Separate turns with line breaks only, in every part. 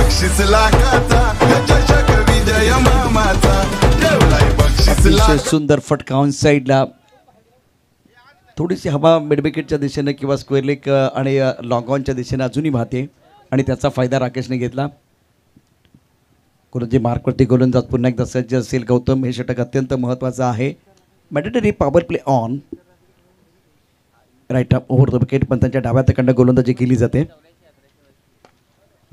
बक्षीस लाखाचा चषक विजय मामाचा ठेवलाय बक्षीस लाखाचा.
सुंदर फटका ऑन साईडला. थोडीशी हवा मिडविकेटच्या दिशेने किंवा स्क्वेअर लेग आणि लॉंग ऑनच्या दिशेने अजूनही वाहते आणि त्याचा फायदा राकेशने घेतला. गोलंदाजी मार्कवरती गोलंदाज पुन्हा एकदा सज्ज असेल. गौतम हे षटक अत्यंत महत्त्वाचं आहे. Mandatory power play on. Right up over the wicket. पण त्यांच्या डाव्या हाताकडनं गोलंदाजी केली जाते.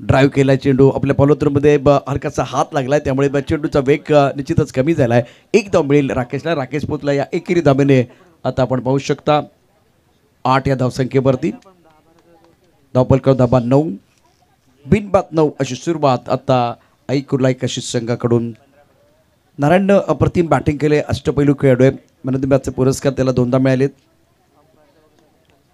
ड्राईव्ह केला चेंडू आपल्या फॉलोथ्रूमध्ये हलकासा हात लागला आहे, त्यामुळे चेंडूचा वेग निश्चितच कमी झाला आहे. एक धाव मिळेल राकेशला. राकेश पोतला या एकेरी धावेने आता आपण पाहू शकता 8 या धावसंख्येवरती. धावफलक धाबा 9 बिनबाद 9 अशी सुरुवात आता आई कुर्ला कशिश संघाकडून. नारायणनं अप्रतिम बॅटिंग केले. अष्टपैलू खेळाडू आहे. मॅन ऑफ द मॅचचे पुरस्कार त्याला 2दा मिळालेत.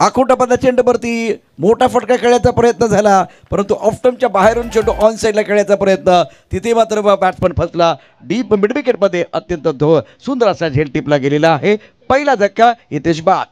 आखोटा पदा चेंडूवरती मोठा फटका खेळण्याचा प्रयत्न झाला, परंतु ऑफस्टंपच्या बाहेरून चेंडू ऑन साईडला खेळण्याचा प्रयत्न. तिथे मात्र बॅट्समन फसला. डीप मिड विकेटमध्ये अत्यंत सुंदर असा झेल टिपला गेलेला आहे. पहिला धक्का हितेश बाद.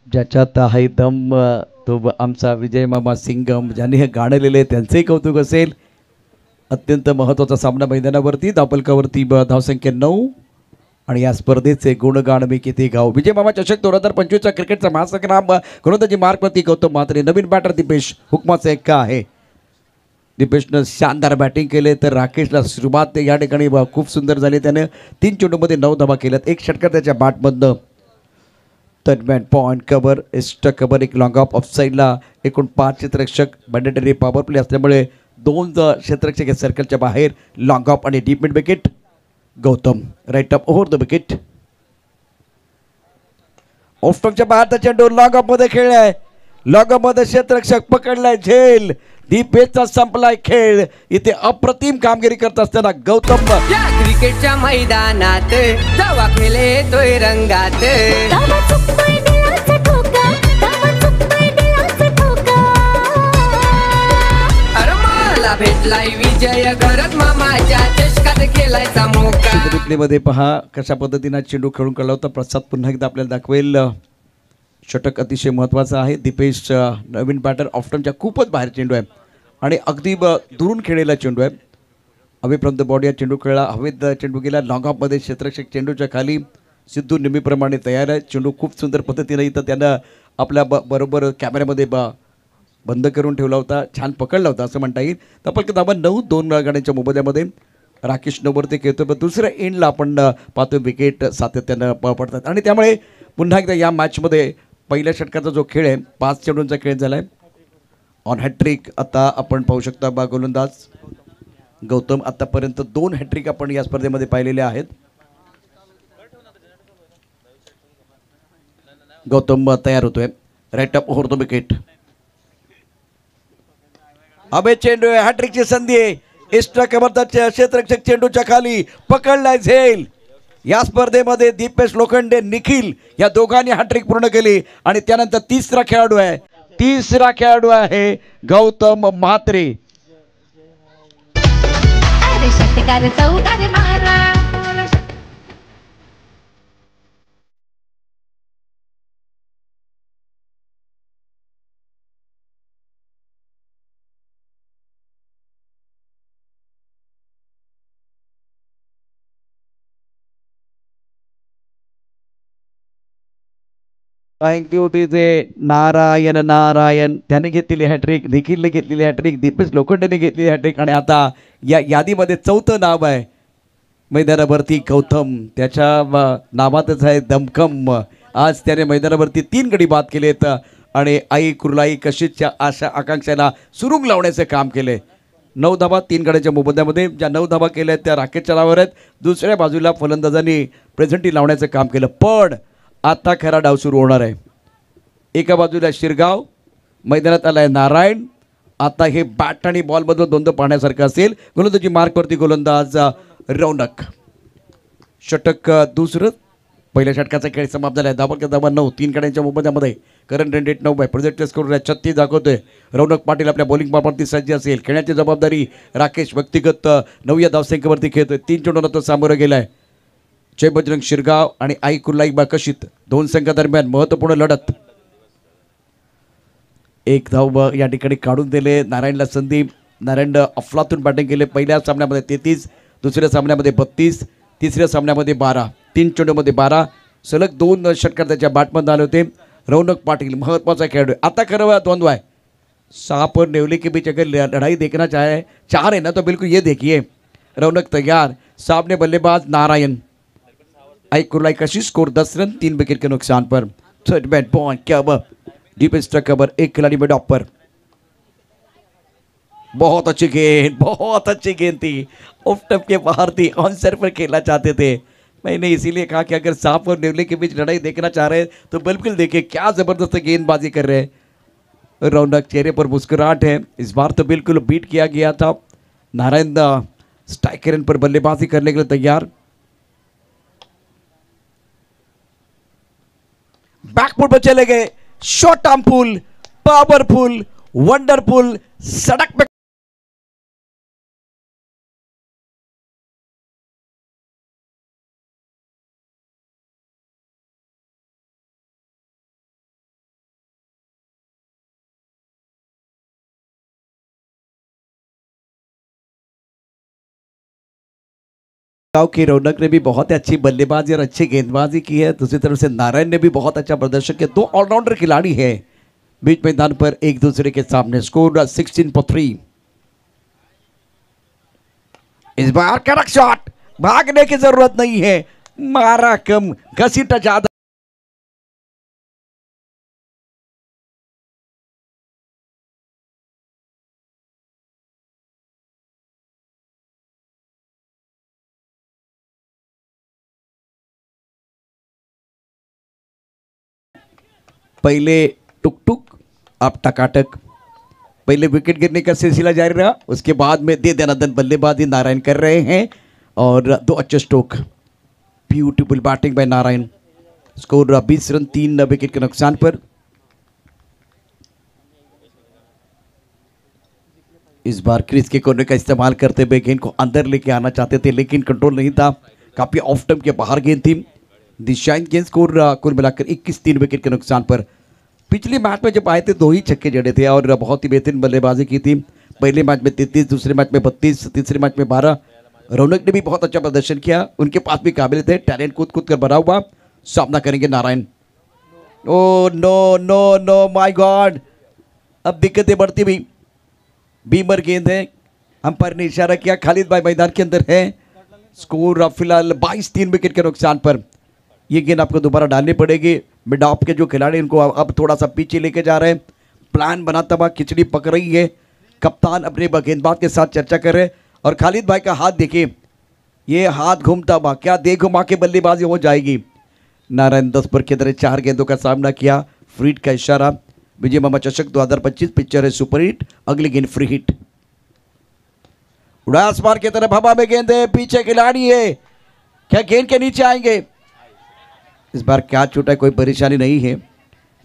ज्याच्यात आहे दम तो आमचा विजय मामा सिंगम, ज्यांनी हे गाणं लिहिले त्यांचंही कौतुक असेल. अत्यंत महत्त्वाचा सामना मैदानावरती. धावफलकावरती धावसंख्या 9 आणि या स्पर्धेचे गुणगान मी किती गाव. विजय मामा चषक 2025चा क्रिकेटचा महासंग्राम. गोलंदाजी मार्कवरती गौतम म्हात्रे. नवीन बॅटर दिपेश हुकमाचा एक्का आहे. दिपेशनं शानदार बॅटिंग केले, तर राकेशला सुरुवात या ठिकाणी खूप सुंदर झाली. त्याने 3 चेंडूमध्ये 9 धावा केल्यात. एक षटकार त्याच्या बॅटमधनं. Third man point cover extra cover एक लॉंग ऑफ साईडला. एकूण 5 क्षेत्ररक्षक. मॅन्डेटरी पॉवर प्ले असल्यामुळे 2 क्षेत्ररक्षक या सर्कलच्या बाहेर. लॉंग ऑफ आणि deep mid wicket. Gautam right up over the wicket. ऑफस्टंपच्या बाहेरचा चेंडू लॉंग ऑफ मध्ये खेळलाय. लॉंग ऑफ मध्ये क्षेत्ररक्षक पकडलाय. झेल. दीपेशचा संपलाय खेळ. इथे अप्रतिम कामगिरी करत असताना गौतम
या क्रिकेटच्या मैदानात जावा खेळे तोय रंगात. अरे मला भेटलाय विजय घरात मामाच्या चषकात खेळायचा मोका.
मध्ये पहा कशा पद्धतीने चेंडू खेळून काढला होता. प्रसाद पुन्हा एकदा आपल्याला दाखवेल. षटक अतिशय महत्त्वाचं आहे. दीपेश नवीन बॅटर. ऑफस्टंपच्या खूपच बाहेर चेंडू आहे आणि अगदी दुरून खेळलेला चेंडू आहे. हवेपर्यंत बॉडी हा चेंडू खेळला. हवेत चेंडू गेला. लॉंग ऑफमध्ये क्षेत्ररक्षक चेंडूच्या खाली. सिद्धू नेहमीप्रमाणे तयार आहे. चेंडू खूप सुंदर पद्धतीने इथं त्यानं आपल्या बरोबर कॅमेऱ्यामध्ये बंद करून ठेवला होता. छान पकडला होता असं म्हणता येईल. तपक धावा 9 2 गाड्यांच्या मोबदल्यामध्ये. राकेश नवरती खेळतो, पण दुसऱ्या एंडला आपण पाहतो विकेट सातत्यानं पडतात आणि त्यामुळे पुन्हा एकदा या मॅचमध्ये पहिल्या षटकाचा जो खेळ आहे 5 चेंडूंचा खेळ झाला आहे. ऑन हॅट्रिक आता आपण पाहू शकता गोलंदाज गौतम. आतापर्यंत 2 हॅट्रिक आपण या स्पर्धेमध्ये पाहिलेले आहेत. गौतम तयार होतोय. Right up over the wicket. अबे चेंडू हॅट्रिकची संधी आहे. एक्स्ट्रा कव्हरचा क्षेत्ररक्षक चेंडूच्या खाली पकडलाय. झेल. या स्पर्धेमध्ये दीपेश लोखंडे, निखिल या दोघांनी हॅट्रिक पूर्ण केली आणि त्यानंतर तिसरा खेळाडू आहे गौतम म्हात्रे. थँक्यू तिथे नारायण नारायण त्याने घेतलेली हॅट्रिक. निखिलने घेतलेली हॅट्रिक. दीपेश लोखंडेने घेतलेली हॅट्रिक आणि आता या यादीमध्ये 4थं नाव आहे मैदानावरती गौतम. त्याच्या नावातच आहे दमखम. आज त्याने मैदानावरती 3 गडी बाद केलेत आणि आई कुर्लाई कशिशच्या आशा आकांक्षाला सुरुंग लावण्याचे काम केले. 9 धावा 3 गड्यांच्या मोबदल्यामध्ये. ज्या 9 धावा केल्या त्या राकेशच्या नावावर आहेत. दुसऱ्या बाजूला फलंदाजांनी प्रेझेंटी लावण्याचं काम केलं. पण आता खरा डाव सुरू होणार आहे. एका बाजूला शिरगाव मैदानात आलाय नारायण. आता हे बॅट आणि बॉल बद्दल द्वंद्व पाहण्यासारखं असेल. गोलंदाजी मार्कवरती गोलंदाज रौनक. षटक दुसरं. पहिल्या षटकाचा खेळ समाप्त झाला. धावा 9. 3 गड्यांच्या मोबदल्यामध्ये करंट रन रेट 9 आहे. प्रोजेक्ट स्कोर 36 दाखवतोय. रौनक पाटील आपल्या बॉलिंग बाबतीत सज्ज असेल. खेळण्याची जबाबदारी राकेश व्यक्तिगत 9 या धावसंख्येवरती खेळतोय. 3 चेंडूंना तो सामोरं गेलाय. जय बजरंग शिरगाव आणि आई कुल्लाई बाकशीत दोन संघादरम्यान महत्त्वपूर्ण लढत. एक धाव या ठिकाणी काढून दिले. नारायणला संधी. नारायण अफलातून बॅटिंग केले. पहिल्या सामन्यामध्ये 33, दुसऱ्या सामन्यामध्ये 32, तिसऱ्या सामन्यामध्ये 12. 3 चेंडूमध्ये 12. सलग 2 षटकार त्याच्या बॅटमध्ये आले होते. रौनक पाटिल महत्वाचा खेळाडू. आता खरं द्वंद्व आहे. 6 पर नेवले के बीच अगर लड़ाई देखना चाह रहे ना तो बिल्कुल ये देखिए. रौनक तैयार. सामने बल्लेबाज नारायण. आई कुर्लाई का स्कोर 10 रन 3 विकेट के नुकसान पर. Third bat ball cover. Deep strike cover. एक खिलाड़ी में डॉप पर. बहुत अच्छी गेंद थी. ऑफ टप के बाहर थी. ऑन सर पर खेलना चाहते थे. मैंने इसीलिए कहा कि अगर सांप और नेवले के बीच लड़ाई देखना चाह रहे हैं तो बिल्कुल देखिए क्या जबरदस्त गेंदबाजी कर रहे हैं. रौनक चेहरे पर मुस्कुराहट है. इस बार तो बिल्कुल बीट किया गया था. नारायण स्ट्राइकर पर बल्लेबाजी करने के लिए तैयार. बैकफुट पर चले गए. Short arm pull. Powerful. Wonderful. सड़क पे गांव की रौनक ने भी बहुत अच्छी बल्लेबाजी और अच्छी गेंदबाजी की है. दूसरी तरफ से नारायण ने भी बहुत अच्छा प्रदर्शन किया. 2 ऑलराउंडर खिलाड़ी हैं बीच मैदान पर एक दूसरे के सामने. स्कोर 16 पर 3. इस बार कड़क शॉट. भागने की जरूरत नहीं है. मारा कम, घसीटा ज्यादा. पहले टुक टुक अब टकाटक. पहले विकेट गिरने का सिलसिला जारी रहा. उसके बाद में दे दनादन बल्लेबाजी नारायण कर रहे हैं और 2 अच्छे stroke. Beautiful batting by Narayan. Score 20 run 3 wicket के नुकसान पर. इस बार क्रीज के कोने का इस्तेमाल करते हुए गेंद को अंदर लेके आना चाहते थे लेकिन कंट्रोल नहीं था. काफी ऑफ टर्म के बाहर गेंद थी. दिशाइन गेंद. स्कोर कुल मिलाकर 21 3 विकेट के नुकसान पर. पिछले मैच में जब आए थे 2 ही छक्के जड़े थे और बहुत ही बेहतरीन बल्लेबाजी की थी. पहले मैच में 33, दूसरे मैच में 32, तीसरे मैच में 12. रौनक ने भी बहुत अच्छा प्रदर्शन किया. उनके पास भी काबिलियत है. टैलेंट कूद कूद कर भरा हुआ. सामना करेंगे Narayan. Oh no no no my god. अब दिक्कतें बढ़ती हुई. बीमर गेंद है. अंपायर ने इशारा किया. खालिद भाई मैदान के अंदर है. स्कोर फिलहाल 22 3 विकेट के नुकसान पर. ये गेंद आपको दोबारा डालनी पड़ेगी. मिड ऑफ के जो खिलाड़ी इनको अब थोड़ा सा पीछे लेके जा रहे हैं. प्लान बनाता हुआ खिचड़ी पक रही है. कप्तान अपने गेंदबाज के साथ चर्चा कर रहे हैं और खालिद भाई का हाथ देखिए. ये हाथ घूमता हुआ क्या दे घुमा के बल्लेबाजी हो जाएगी. नारायण 10 पर के तरह 4 गेंदों का सामना किया. फ्री हिट का इशारा. विजय मामा चषक 2025 पिक्चर है सुपर हिट. अगली गेंद फ्री हिट. उड़ास मार की तरफ हवा में गेंद है. पीछे खिलाड़ी है. क्या गेंद के नीचे आएंगे. इस बार क्या छूटा है कोई परेशानी नहीं है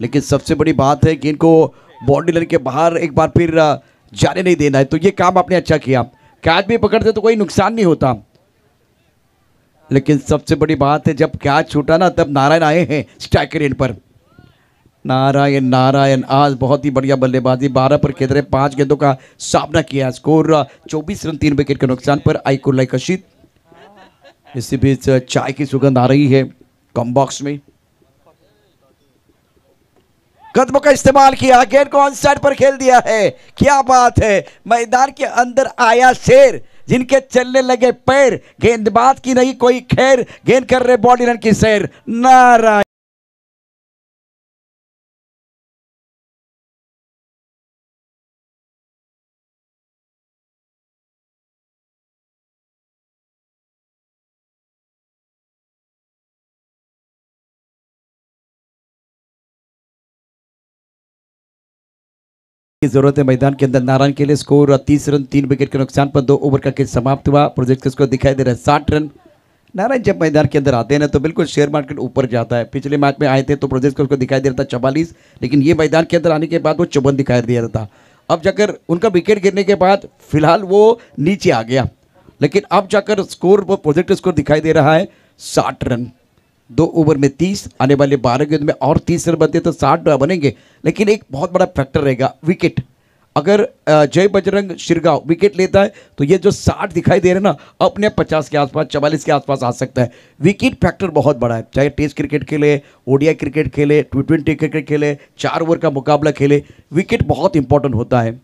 लेकिन सबसे बड़ी बात है कि इनको बॉडी लाइन के बाहर एक बार फिर जाने नहीं देना है. तो ये काम आपने अच्छा किया. कैच भी पकड़ते तो कोई नुकसान नहीं होता लेकिन सबसे बड़ी बात है जब कैच छूटा ना तब नारायण आए हैं स्ट्राइकर एंड पर. नारायण आज बहुत ही बढ़िया बल्लेबाजी. 12 पर खेल 5 गेंदों का सामना किया. स्कोर 24 रन 3 विकेट के नुकसान पर. आई कुल्लाई कशीद. इसी बीच चाय की सुगंध आ रही है कम बॉक्स में. कदमों का इस्तेमाल किया. गेंद को ऑन साइड पर खेल दिया है. क्या बात है. मैदान के अंदर आया शेर. जिनके चलने लगे पैर. गेंदबाज की नहीं कोई खैर. गेंद कर रहे बॉडी रन की सैर. नारायण. की जरूरत है मैदान के अंदर। नारायण के लिए स्कोर 30 रन 3 विकेट के नुकसान पर 2 ओवर का खेल समाप्त हुआ। प्रोजेक्ट का स्कोर दिखाई दे रहा है 60 रन। नारायण जब मैदान के अंदर आते हैं ना तो बिल्कुल शेयर मार्केट ऊपर जाता है। पिछले मैच में आए थे तो प्रोजेक्ट का स्कोर दिखाई दे रहा था 44, लेकिन ये मैदान के अंदर आने के बाद वो 54 दिखाई दे रहा था। अब जाकर उनका विकेट गिरने के बाद फिलहाल वो नीचे आ गया, लेकिन अब जाकर स्कोर वो प्रोजेक्ट स्कोर दिखाई दे रहा है 60 रन। 2 ओवर में 30, आने वाले 12 गेंद में और 30 रन बनते तो 60 बनेंगे। लेकिन एक बहुत बड़ा फैक्टर रहेगा विकेट। अगर जय बजरंग शिरगांव विकेट लेता है तो ये जो 60 दिखाई दे रहे हैं ना अपने 50 के आसपास 44 के आसपास आ सकता है। विकेट फैक्टर बहुत बड़ा है, चाहे टेस्ट क्रिकेट खेले, ओडीआई क्रिकेट खेले, T20 क्रिकेट खेले, 4 ओवर का मुकाबला खेले, विकेट बहुत इंपॉर्टेंट होता है।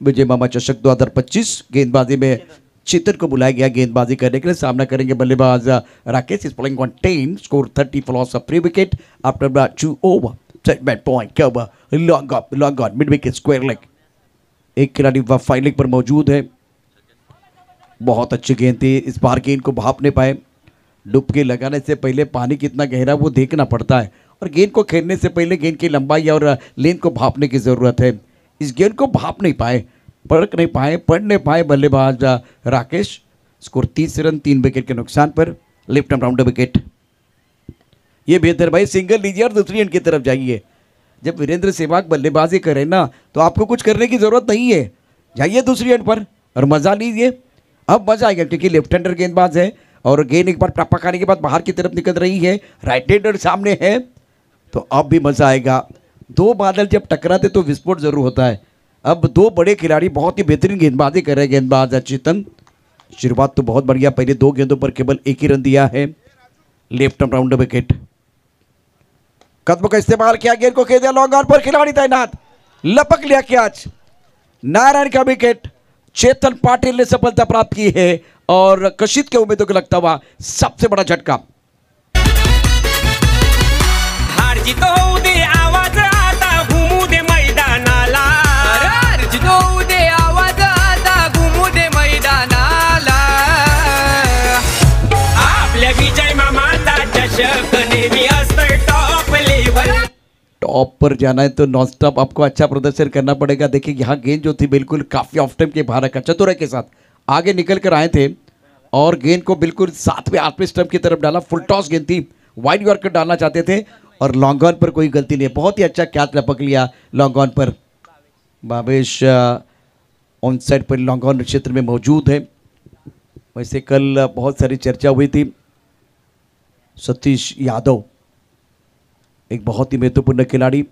विजय मामा चषक 2025 गेंदबाजी में चेतन को बुलाया गया गेंदबाजी करने के लिए। सामना करेंगे बल्लेबाज Rakesh. Is playing on 10, score 30 for loss of 3 wicket after 2 over. Segment point cover, long on mid wicket square leg. एक खिलाड़ी फाइल लेग पर मौजूद है। बहुत अच्छी गेंद थी, इस बार गेंद को भाप नहीं पाए। डुबकी लगाने से पहले पानी कितना गहरा वो देखना पड़ता है, और गेंद को खेलने से पहले गेंद की लंबाई और लेंथ को भापने की ज़रूरत है। इस गेंद को भाप नहीं पाए, पढ़ नहीं पाए बल्लेबाज राकेश। स्कोर 30 रन 3 विकेट के नुकसान पर। Left arm round wicket. ये बेहतर भाई सिंगल लीजिए और दूसरी एंड की तरफ जाइए। जब वीरेंद्र सहवाग बल्लेबाजी करे ना तो आपको कुछ करने की जरूरत नहीं है, जाइए दूसरी एंड पर और मजा लीजिए। अब मजा आएगा क्योंकि लेफ्ट हैंडर गेंदबाज है और गेंद एक बार पकाने के बाद बाहर की तरफ निकल रही है, राइट हैंडर सामने है, तो अब भी मजा आएगा। 2 बादल जब टकराते तो विस्फोट जरूर होता है। अब 2 बड़े खिलाड़ी बहुत ही बेहतरीन गेंदबाजी कर रहे हैं। गेंदबाज चेतन, शुरुआत तो बहुत बढ़िया, पहले 2 गेंदों पर केवल 1 ही रन दिया है। Left arm round wicket. कदमों का इस्तेमाल किया, गेंद को खेल दिया लॉन्ग ऑन पर, खिलाड़ी तैनात, लपक लिया कैच। नारायण का विकेट चेतन पाटिल ने सफलता प्राप्त की है और कशिश के उम्मीदों को लगता हुआ सबसे बड़ा झटका।
हार जीत होऊ दे, आवाज आता घुमू दे मैदानाला।
हार जीत होऊ दे, आवाज आता घुमू दे मैदानाला।
आपल्या विजय मामाचा चषक नेहमी असतं टॉप लेवल।
टॉप पर जाना है तो नॉन स्टॉप आपको अच्छा प्रदर्शन करना पड़ेगा। देखिए यहाँ गेंद जो थी बिल्कुल काफ़ी ऑफ टाइम के बाहर रखा, चतुराई के साथ आगे निकल कर आए थे और गेंद को बिल्कुल 7वें 8वें स्टंप की तरफ डाला। फुल टॉस गेंद थी, वाइड यॉर्कर डालना चाहते थे और लॉन्ग ऑन पर कोई गलती नहीं, बहुत ही अच्छा कैच लपक लिया long on per. Bhavesh on side per long on क्षेत्र में मौजूद है। वैसे कल बहुत सारी चर्चा हुई थी, सतीश यादव एक बहुत ही महत्वपूर्ण खिलाड़ी,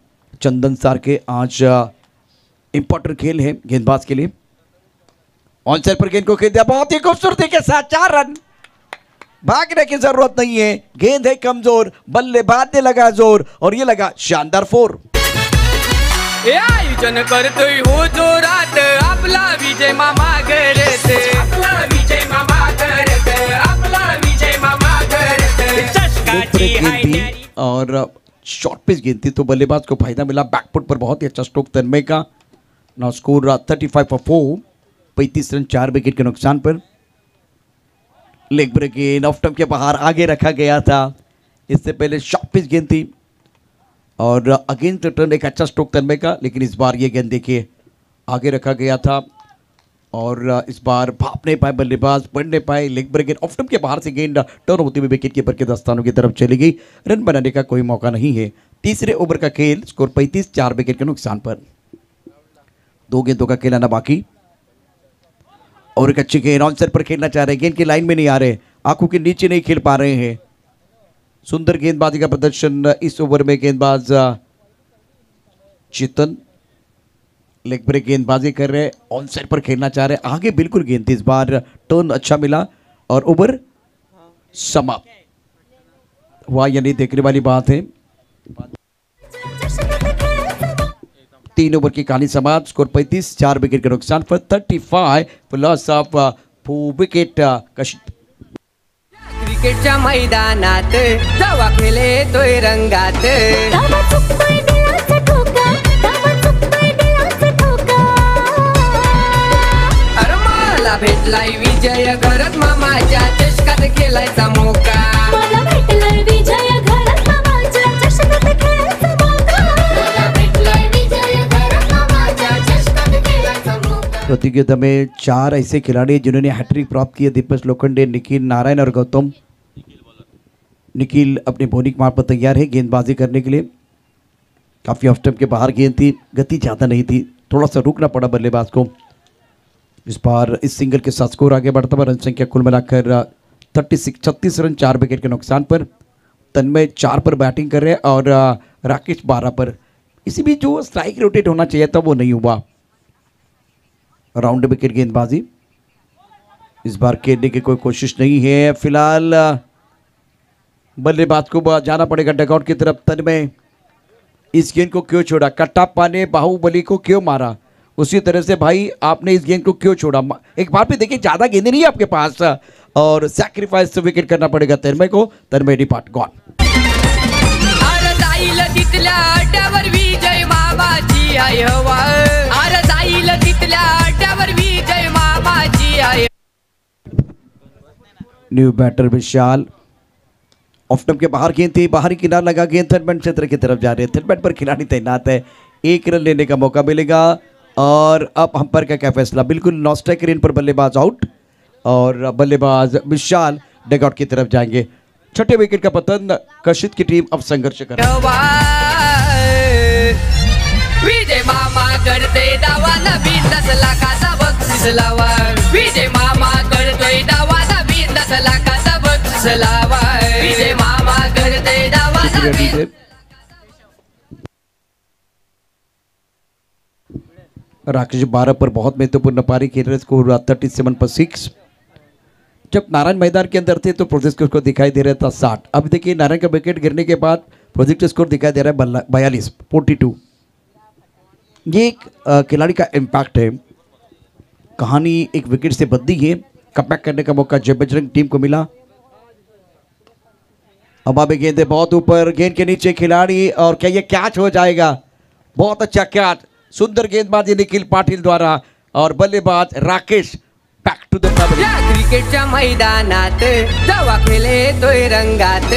चंदन सार के आज इंपॉर्टेंट खेल है गेंदबाज के लिए। ऑन साइड पर गेंद को खेल दिया बहुत ही खूबसूरती के साथ, 4 रन। भागने की जरूरत नहीं है, गेंद है कमजोर, बल्लेबाज ने लगा जोर और ये लगा शानदार 4।
आयोजन करतोय हो जोरात आपला विजय मामा करते,
आपला विजय मामा करत, आपला विजय मामा करत। चषकाची हाय न्यारी
और शॉर्ट पिच गेंद थी तो बल्लेबाज को फायदा मिला। बैकफुट पर बहुत ही अच्छा स्ट्रोक तन्मय का। Now score 35 for 4, 35 run 4 wicket के नुकसान पर। लेग ब्रेक गेंद ऑफ स्टंप के बाहर आगे रखा गया था, इससे पहले शॉर्ट पिच गेंद थी और अगेंस्ट रिटर्न एक अच्छा स्ट्रोक तन्मय का, लेकिन इस बार ये गेंद देखिए आगे रखा गया था और इस बार भाप नहीं पाए बल्लेबाज, पढ़ नहीं पाए। लेग ब्रेक गेंद ऑफ स्टंप के बाहर से गेंद टर्न होती हुई विकेट कीपर के दस्तानों की तरफ चली गई। रन बनाने का कोई मौका नहीं है। तीसरे ओवर का खेल, स्कोर 35, 4 विकेट के नुकसान पर। 2 गेंदों का खेल आना बाकी और एक अच्छी गेंद ऑन साइड पर खेलना चाह रहे हैं, गेंद की लाइन में नहीं आ रहे, आंखों के नीचे नहीं खेल पा रहे हैं। सुंदर गेंदबाजी का प्रदर्शन इस ओवर में गेंदबाज चेतन लेग ब्रेक गेंदबाजी कर रहे हैं, ऑन साइड पर खेलना चाह रहे हैं, आगे बिल्कुल गेंद थी, इस बार टर्न अच्छा मिला और ओवर समाप्त हुआ, यानी देखने वाली बात है। 3 ओवर की कहानी समाप्त। स्कोर 35, 4 विकेट के नुकसान पर। 35 for loss of 4 wicket।
क्रिकेटच्या मैदानात जावा खेले तोय रंगात,
दावा चुकतोय दिलाचा ठोका, दावा चुकतोय दिलाचा ठोका.
अरे मला भेटलाय विजय घरात मामाच्या चषकात खेळायचा मोका.
मला भेटलाय विजय घरात मामाच्या चषकात खेळायचा मौका. मला भेटलाय विजय घरात मामाच्या
प्रतियोगिता में 4 ऐसे खिलाड़ी जिन्होंने हैट्रिक प्राप्त किए, दीपेश लोखंडे, निखिल नारायण और गौतम। निखिल अपने बॉलिंग मार्ग पर तैयार है गेंदबाजी करने के लिए। काफ़ी ऑफ स्टंप के बाहर गेंद थी, गति ज़्यादा नहीं थी, थोड़ा सा रुकना पड़ा बल्लेबाज को। इस बार इस सिंगल के साथ स्कोर आगे बढ़ता हुआ, रन संख्या कुल मिलाकर 36 रन 4 विकेट के नुकसान पर। तन्मय 4 पर बैटिंग कर रहे हैं और राकेश 12 पर। इसी बीच जो स्ट्राइक रोटेट होना चाहिए था वो नहीं हुआ। राउंड विकेट गेंदबाजी इस बार खेलने की कोई कोशिश नहीं है। फिलहाल बल्लेबाज को जाना पड़ेगा डगआउट की तरफ। तन्मय इस गेंद को क्यों छोड़ा? कट्टाप्पा ने बाहुबली को क्यों मारा? उसी तरह से भाई आपने इस गेंद को क्यों छोड़ा? एक बार पे देखिए ज़्यादा गेंदें नहीं है आपके पास और सैक्रिफाइस विकेट करना पड़ेगा तन्मय को। Tanmay depart gone.
अरे जाईल तिथल्या अड्ड्यावर विजय मामाची आहे हवा. अरे जाईल तिथल्या अड्ड्यावर विजय मामाची आहे.
New batter Vishal, of stump के बाहर गेंद थी, बाहरी किनारा लगा गेंद थर्ड बैट क्षेत्र की तरफ जा रही है। थर्ड बैट पर खिलाड़ी तैनात है, 1 रन लेने का मौका मिलेगा। और अब अंपायर का क्या फैसला? बिल्कुल नॉ स्ट्राइक रेन पर बल्लेबाज आउट और बल्लेबाज विशाल डगआउट की तरफ जाएंगे। छठे विकेट का पतन, कशित की टीम अब संघर्ष कर रही है।
हवा. विजय मामा करते दावा नवीन 10 लाखाचा बक्षीस लावा. विजय मामा करतोय दावा नवीन 10 लाखाचा बक्षीस लावा. विजय मामा करते दावा नवीन.
राकेश 12 पर बहुत महत्वपूर्ण पारी खेल रहे, स्कोर 37 पर 6। जब नारायण मैदान के अंदर थे तो प्रोजेक्ट स्कोर दिखाई दे रहा था 60। अब देखिए नारायण का विकेट गिरने के बाद प्रोजेक्ट स्कोर दिखाई दे रहा है 42। ये एक खिलाड़ी का इम्पैक्ट है। कहानी एक विकेट से बदली है। कमबैक करने का मौका जय बजरंग टीम को मिला। अब अभी गेंद है बहुत ऊपर, गेंद के नीचे खिलाड़ी, और क्या ये कैच हो जाएगा? बहुत अच्छा कैच, सुंदर गेंदबाजी निखिल पाटिल द्वारा और बल्लेबाज राकेश बॅक टू द
या क्रिकेटच्या मैदानात जेव्हा खेळतोय रंगात.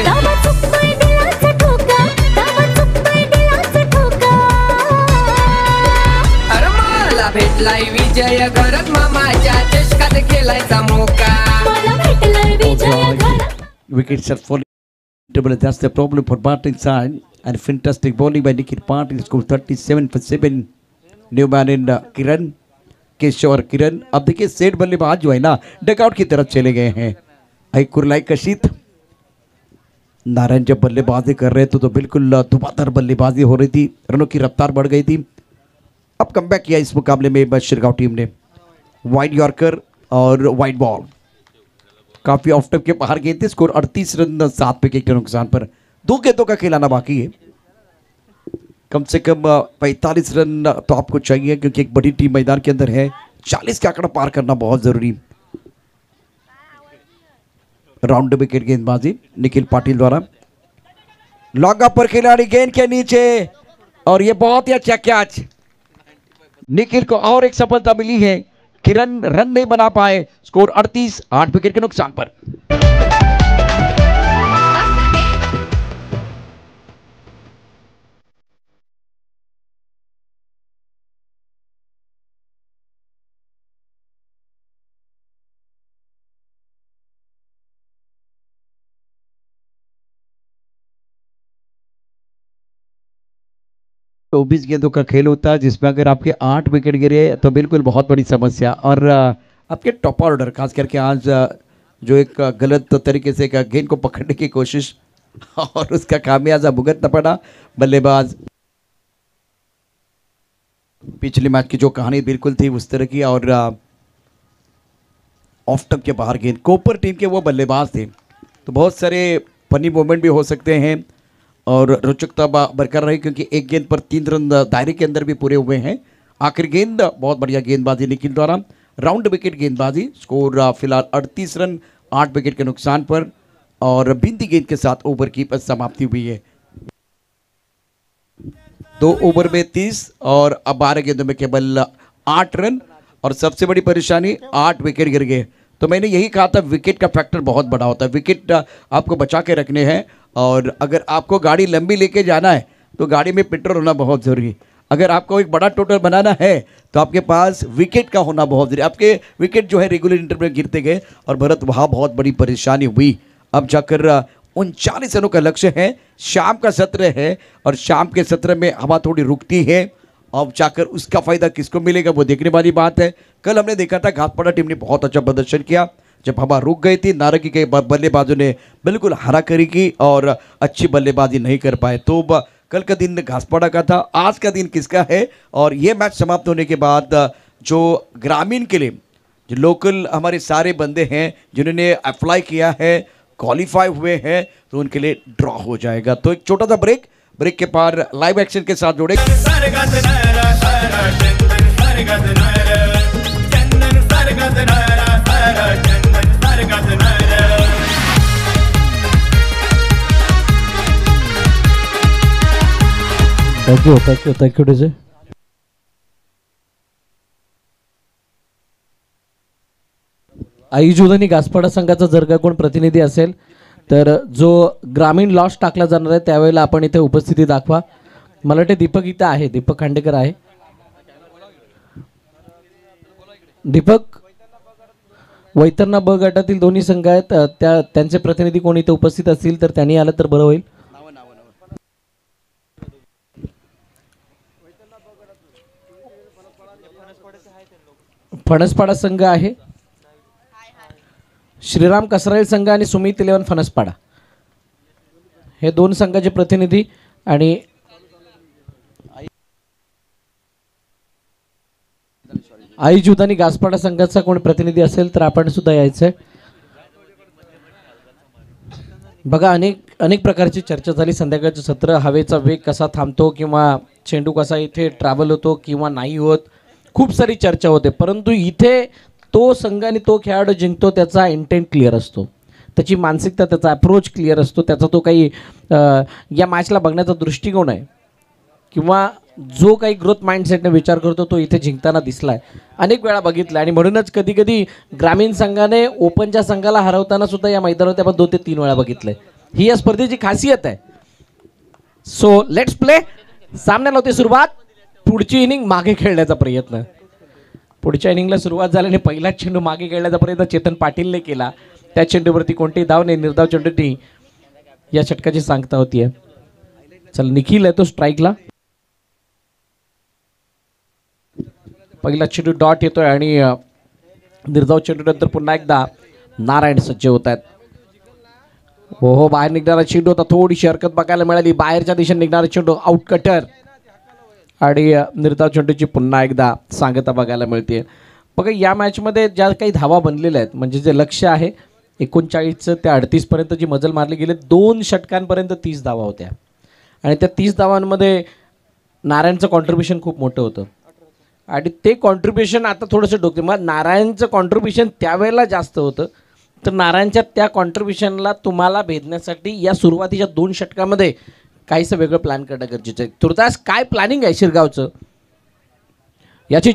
दावा चुकतोय दिलाचा ठोका, दावा चुकतोय दिलाचा ठोका.
अरे मला भेटलाय विजय घरात मामाच्या चषकात खेळायचा मौका.
मला भेटलाय विजय घरात.
wickets are falling. That's the problem for batting side, and fantastic bowling by Nikhil Patil. Score 37 for 7. New man in किरण, केशव और किरण। अब देखिए सेठ बल्लेबाज जो है ना डगआउट की तरफ चले गए हैं। आई कुरलाई कशित, नारायण जब बल्लेबाजी कर रहे थे तो बिल्कुल धुआंधार बल्लेबाजी हो रही थी, रनों की रफ्तार बढ़ गई थी। अब कमबैक किया इस मुकाबले में शिरगांव टीम ने। वाइड यॉर्कर और wide ball, coffee of stump के बाहर गेंद थी। स्कोर 38 रन 7 विकेट के नुकसान पर। 2 गेंदों का खिलाना बाकी है। कम से कम 45 रन तो आपको चाहिए क्योंकि एक बड़ी टीम मैदान के अंदर है। 40 का आंकड़ा पार करना बहुत जरूरी। राउंड विकेट गेंदबाजी निखिल पाटिल द्वारा। लॉन्ग अप पर खिलाड़ी गेंद के नीचे, और ये बहुत ही अच्छा कैच। निखिल को और एक सफलता मिली है। किरण रन नहीं बना पाए। स्कोर 38, 8 विकेट के नुकसान पर। तो 20 गेंदों का खेल होता है जिसमें अगर आपके 8 विकेट गिरे तो बिल्कुल बहुत बड़ी समस्या। और आपके टॉप ऑर्डर खास करके आज जो एक गलत तरीके से गेंद को पकड़ने की कोशिश और उसका खामियाजा भुगतना पड़ा बल्लेबाज। पिछले मैच की जो कहानी बिल्कुल थी उस तरह की, और ऑफ स्टंप के बाहर गेंद। कोपर टीम के वो बल्लेबाज थे तो बहुत सारे फनी मोमेंट भी हो सकते हैं और रोचकता बरकरार रही क्योंकि एक गेंद पर 3 रन दायरे के अंदर भी पूरे हुए हैं। आखिरी गेंद बहुत बढ़िया गेंदबाजी निखिल द्वारा। राउंड विकेट गेंदबाजी, स्कोर फिलहाल 38 रन 8 विकेट के नुकसान पर, और बिंदी गेंद के साथ ओवर की समाप्ति हुई है। 2 ओवर में 30 और अब 12 गेंदों में केवल 8 रन, और सबसे बड़ी परेशानी 8 विकेट गिर गए। तो मैंने यही कहा था विकेट का फैक्टर बहुत बड़ा होता है। विकेट आपको बचा के रखने हैं, और अगर आपको गाड़ी लंबी लेके जाना है तो गाड़ी में पेट्रोल होना बहुत ज़रूरी है। अगर आपको एक बड़ा टोटल बनाना है तो आपके पास विकेट का होना बहुत जरूरी। आपके विकेट जो है रेगुलर इंटरवल में गिरते गए और भरत वहाँ बहुत बड़ी परेशानी हुई। अब जाकर 39 रनों का लक्ष्य है। शाम का सत्र है और शाम के सत्र में हवा थोड़ी रुकती है। अब जाकर उसका फायदा किसको मिलेगा वो देखने वाली बात है। कल हमने देखा था घाटपाड़ा टीम ने बहुत अच्छा प्रदर्शन किया। जब हवा रुक गई थी नारंगी के बल्लेबाजों ने बिल्कुल हराकरी की और अच्छी बल्लेबाजी नहीं कर पाए। तो कल का दिन घासपाड़ा का था, आज का दिन किसका है? और ये मैच समाप्त होने के बाद जो ग्रामीण के लिए जो लोकल हमारे सारे बंदे हैं जिन्होंने अप्लाई किया है, क्वालिफाई हुए हैं, तो उनके लिए ड्रॉ हो जाएगा। तो एक छोटा सा ब्रेक, ब्रेक के बाद लाइव एक्शन के साथ जोड़े।
Thank you DJ. आईजुदानी घासपाडा संघाचा जर का कोण प्रतिनिधी असेल तर जो ग्रामीण लॉस टाकला जाणार आहे त्यावेळेला आपण इथे उपस्थिती दाखवा। मला वाटते दीपक इथे आहे, दीपक खांडेकर आहे। दीपक, वैतरणा ब गटातील दोन्ही संघ आहेत, त्यांचे प्रतिनिधी कोण इथे उपस्थित असतील तर त्यांनी आलं तर बरं होईल। फणसपाडा संघ आहे, श्रीराम कसराईल संघ आणि सुमित 11 फणसपाडा हे दोन संघाचे प्रतिनिधी। आणि आईजुदानी घासपाडा संघाचा कोण प्रतिनिधी असेल तर आपण सुद्धा यायचंय। बघा अनेक प्रकारची चर्चा झाली। संध्याकाळचं सत्र, हवेचा वेग कसा थांबतो किंवा चेंडू कसा इथे ट्रॅव्हल होतो किंवा नाही होत, खूप सारी चर्चा होते। परंतु इथे तो संघ आणि तो खेळाडू जिंकतो त्याचा इंटेंट क्लिअर असतो, त्याची मानसिकता, त्याचा अप्रोच क्लिअर असतो, त्याचा तो काही या मॅचला बघण्याचा दृष्टिकोन आहे किंवा जो काही ग्रोथ माइंडसेटने विचार करतो तो इथे जिंकताना दिसलाय, अनेक वेळा बघितला। आणि म्हणूनच कधी कधी ग्रामीण संघाने ओपनच्या संघाला हरवताना सुद्धा या मैदानात आपण 2 ते 3 वेळा बघितलंय। ही या स्पर्धेची खासियत आहे। So let's play. सामन्याला होते सुरुवात, पुढची इनिंग मागे खेळण्याचा प्रयत्न। पुढच्या इनिंगला सुरुवात झाल्याने पहिला चेंडू मागे खेळण्याचा प्रयत्न चेतन पाटीलने केला। त्या चेंडूवरती कोणतेही धाव नाही, निर्धाव चेंडूनी या षटकाची सांगता होतीये। चल निखिल आहे तो स्ट्राईकला, पहिला चेंडू डॉट येतोय आणि निर्धाव चेंडूनंतर पुन्हा एकदा नारायण सज्ज होत आहेत। हो, बाहेर निघणारा चेंडू होता, थोडीशी हरकत बघायला मिळाली, बाहेरच्या दिशेने निघणारा चेंडू आउट कटर आणि निर्धाव चेंडूची पुन्हा एकदा सांगता बघायला मिळते। बघा या मॅचमध्ये ज्या काही धावा बनलेल्या आहेत, म्हणजे जे लक्ष्य आहे 39 ते 38 पर्यंत जी मजल मारली गेली, 2 षटकांपर्यंत 30 धावा होत्या आणि त्या 30 धावांमध्ये नारायणचं कॉन्ट्रीब्युशन खूप मोठं होतं आणि ते कॉन्ट्रीब्युशन आता थोडंसं डोकते। मग नारायणचं कॉन्ट्रीब्युशन त्यावेळेला जास्त होतं, तर नारायणच्या त्या कॉन्ट्रीब्युशनला तुम्हाला भेदण्यासाठी या सुरुवातीच्या 2 षटकामध्ये काहीसं वेगळं प्लॅन करणं गरजेचं आहे। तुर्तास काय प्लॅनिंग आहे शिरगावचं याची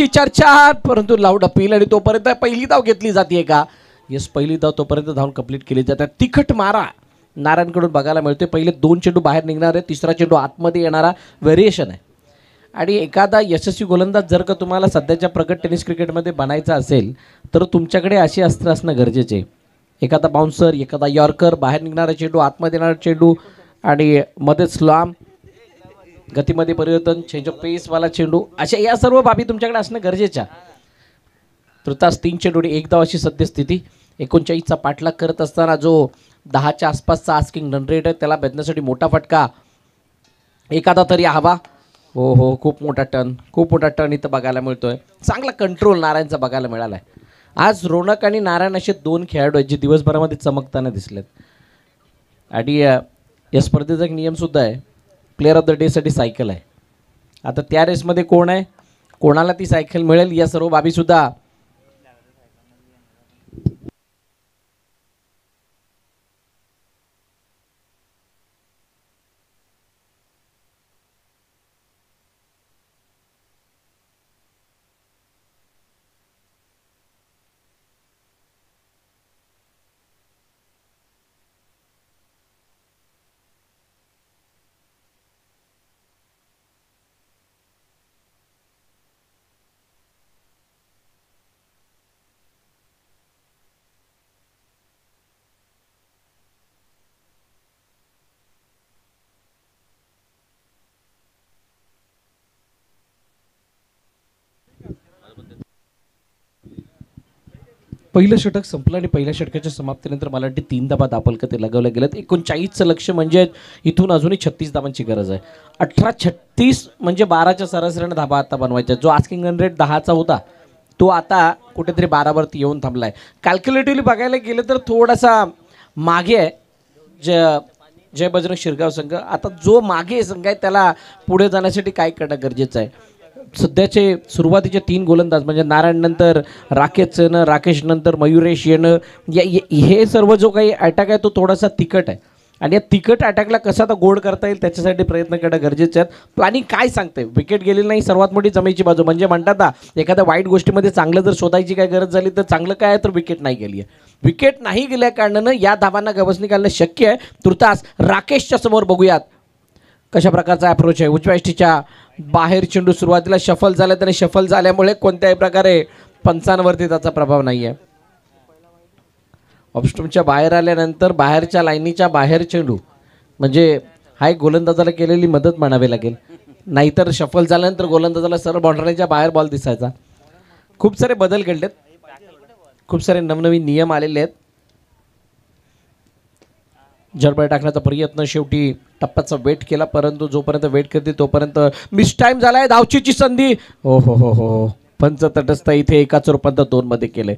चर्चा, परंतु लाऊड अपील आणि तोपर्यंत पहिली धाव घेतली जाते का? येस, पहिली धाव तोपर्यंत धावून कंप्लीट केली जाते। तिखट मारा नारायणकडून बघायला मिळते। पहिले 2 चेंडू बाहेर निघणार आहे, तिसरा चेंडू आतमध्ये येणारा व्हेरिएशन आहे। आणि एखादा यशस्वी गोलंदाज जर का तुम्हाला सध्याच्या प्रगत टेनिस क्रिकेटमध्ये बनायचा असेल तर तुमच्याकडे अशी अस्त्र असणं गरजेचे आहे। एखादा बाउन्सर, एखादा यॉर्कर, बाहेर निघणारा चेंडू, आतमध्ये येणारा चेंडू आणि मध्ये स्लॅम, गतीमध्ये परिवर्तन, चेंज ऑफ पेसवाला चेंडू, अशा या सर्व बाबी तुमच्याकडे असणं गरजेच्या। तृतास 3 चेंडू 1 धाव अशी सद्यस्थिती। 39चा पाठलाग करत असताना जो 10च्या आसपासचा आस्किंग रन रेट आहे त्याला भेदण्यासाठी मोठा फटका एखादा तरी हवा। हो, खूप मोठा टर्न इथं बघायला मिळतोय। चांगला कंट्रोल नारायणचा बघायला मिळाला आहे। आज रोनक आणि नारायण असे 2 खेळाडू आहेत जे दिवसभरामध्ये चमकताना दिसलेत। आणि या स्पर्धेचा एक नियमसुद्धा आहे, प्लेअर ऑफ द डेसाठी सायकल आहे। आता त्या रेसमध्ये कोण आहे, कोणाला ती सायकल मिळेल, या सर्व बाबीसुद्धा पहिलं षटक संपलं आणि पहिल्या षटकाच्या समाप्तीनंतर मला वाटते 3 धाबा दापलकते लगावल्या गेल्यात. 39चं लक्ष म्हणजे इथून अजूनही 36 धाबांची गरज आहे. 18-36 म्हणजे 12च्या सरासरीने धाबा आता बनवायच्या. जो आस्किंग रन रेट 10चा होता तो आता कुठेतरी 12वरती येऊन थांबला आहे. कॅल्क्युलेटिव्हली बघायला गेलं तर थोडासा मागे आहे जय बजरंग शिरगाव संघ. आता जो मागे संघ आहे त्याला पुढे जाण्यासाठी काय करणं गरजेचं आहे. सध्याचे सुरुवातीचे 3 गोलंदाज म्हणजे नारायण नंतर राकेश येणं, राकेश नंतर मयुरेश येणं, हे सर्व जो काही अटॅक आहे तो थोडासा तिखट आहे आणि या तिखट अटॅकला कसा आता गोड करता येईल त्याच्यासाठी प्रयत्न करणं गरजेचे आहेत. प्लॅनिंग काय सांगते, विकेट गेलेली नाही सर्वात मोठी जमेची बाजू. म्हणजे म्हणतात ना एखाद्या वाईट गोष्टीमध्ये चांगलं जर शोधायची काय गरज झाली तर चांगलं काय आहे तर विकेट नाही गेली आहे. विकेट नाही गेल्या कारणानं या धाबांना गवसणी घालणं शक्य आहे. तुर्तास राकेशच्या समोर बघूयात कशा प्रकारचा अप्रोच आहे. उजव्या यष्टीच्या बाहेर चेंडू सुरुवातीला शफल झाला त्याने शफल झाल्यामुळे कोणत्याही प्रकारे पंचांवरती त्याचा प्रभाव नाही आहे. ऑफस्टमच्या बाहेर आल्यानंतर बाहेरच्या लाईनीच्या बाहेर चेंडू म्हणजे हा एक गोलंदाजाला केलेली मदत म्हणावी लागेल. नाहीतर शफल झाल्यानंतर गोलंदाजाला सरळ बाउंड्रीच्या बाहेर बॉल दिसायचा. खूप सारे बदल घडलेत, खूप सारे नवनवीन नियम आलेले आहेत. जडबड टाकण्याचा प्रयत्न शेवटी टप्प्याचा वेट केला परंतु जोपर्यंत वेट करते तोपर्यंत मिस टाइम झालाय. धावचीची संधी हो हो हो हो पंच तटस्थ इथे एकाच रूपांतर 2 मध्ये केले.